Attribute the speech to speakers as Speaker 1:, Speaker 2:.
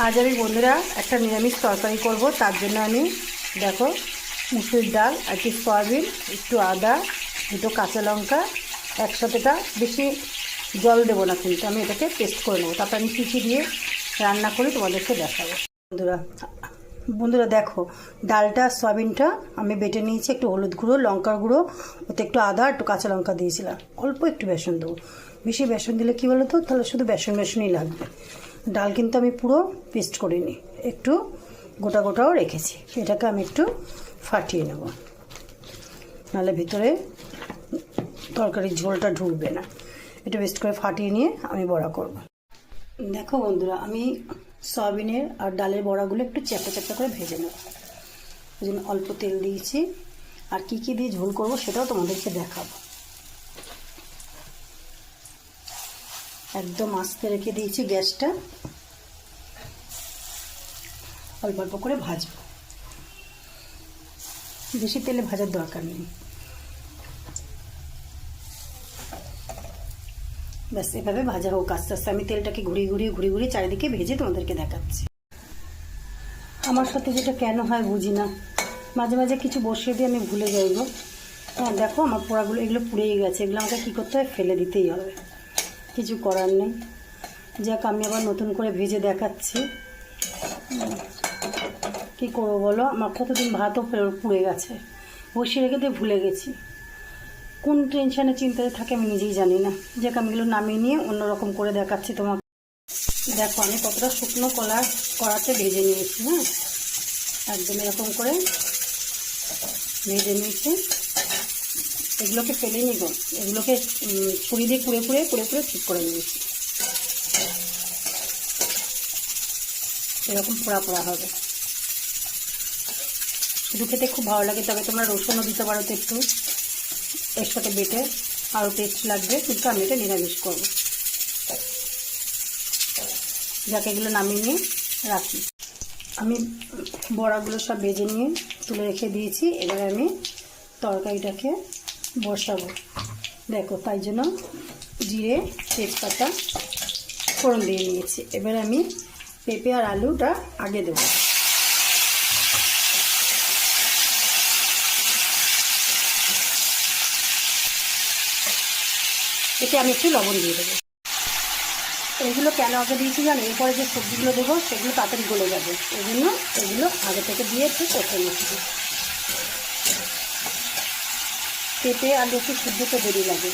Speaker 1: আজ আমি বন্ধুরা একটা নিরামিষ তরকারি করব। তার জন্য আমি দেখো মুসুর ডাল, একটু সয়াবিন, একটু আদা, দুটো কাঁচা লঙ্কা একসাথেটা, বেশি জল দেবো না, কিন্তু আমি এটাকে পেস্ট করে নেবো। তারপর আমি কী কী দিয়ে রান্না করি তোমাদেরকে দেখাবো। বন্ধুরা দেখো, ডালটা সয়াবিনটা আমি বেটে নিয়েছি। একটু হলুদ গুঁড়ো, লঙ্কার গুঁড়ো, ওতে একটু আদা, একটু কাঁচা লঙ্কা দিয়েছিলাম। অল্প একটু বেসন দেবো, বেশি বেসন দিলে কী বলো তো, তাহলে শুধু বেসনই লাগবে। ডাল কিন্তু আমি পুরো পেস্ট করিনি, একটু গোটা গোটাও রেখেছি। এটাকে আমি একটু ফাটিয়ে নেব, নাহলে ভিতরে তরকারির ঝোলটা ঢুকবে না। একটু পেস্ট করে ফাটিয়ে নিয়ে আমি বড়া করব। দেখো বন্ধুরা, আমি সয়াবিনের আর ডালের বড়াগুলো একটু চ্যাপটা চ্যাপটা করে ভেজে নেব। ওই জন্য অল্প তেল দিয়েছি। আর কী কী দিয়ে ঝোল করব সেটাও তোমাদেরকে দেখাবো। একদম আস্তে রেখে দিয়েছি গ্যাসটা, অল্প অল্প করে ভাজবো, বেশি তেলে ভাজার দরকার নেই। ব্যাস এভাবে ভাজা হোক আস্তে আস্তে। আমি তেলটাকে ঘুরিয়ে ঘুরিয়ে চারিদিকে ভেজে তোমাদেরকে দেখাচ্ছি। আমার সাথে যেটা কেন হয় বুঝি না, মাঝে মাঝে কিছু বসিয়ে দিয়ে আমি ভুলে যাই গো। হ্যাঁ দেখো, আমার পোড়াগুলো এগুলো পুড়েই গেছে। এগুলো আমাকে কী করতে হয়, ফেলে দিতেই হবে, কিছু করার নেই। যাক, আমি আবার নতুন করে ভেজে দেখাচ্ছি। কী করবো বলো, আমার কতদিন ভাতও পুড়ে গেছে, বসিয়ে রেখে দিয়ে ভুলে গেছি। কোন টেনশানে চিন্তাতে থাকে আমি নিজেই জানি না। যাক, আমি এগুলো নামিয়ে নিয়ে অন্যরকম করে দেখাচ্ছি তোমাকে। দেখো আমি কতটা শুকনো কড়াতে ভেজে নিয়েছি। হ্যাঁ, একদম এরকম করে ভেজে নিয়েছি। এগুলোকে ফেলে নিব, এগুলোকে ছুরি দিয়ে কুড়ে ঠিক করে নিয়েছি। এরকম পোড়া হবে, শুধু খেতে খুব ভালো লাগে। তবে তোমরা রসুনও দিতে পারো তো একটু এর সাথে বেটে, আরও টেস্ট লাগবে। কিন্তু আমি এটা নিরামিষ করবো। যাকে এগুলো নামিয়ে নিয়ে রাখি। আমি বড়াগুলো সব ভেজে নিয়ে তুলে রেখে দিয়েছি। এবারে আমি তরকারিটাকে বসাবো। দেখো, তাই জন্য জিরে, তেজপাতা ফোড়ন দিয়ে নিয়েছি। এবার আমি পেঁপে আর আলুটা আগে দেবো। এতে আমি একটু লবণ দিয়ে দেবো। এগুলো কেন আগে দিয়েছি জানো, এরপরে যে সবজিগুলো দেবো সেগুলো তাড়াতাড়ি গলে যাবে, এই জন্য এগুলো আগে থেকে দিয়ে একটু কষে নিচ্ছি। পেঁপে আলু একটু সিদ্ধ তো দেরি লাগে,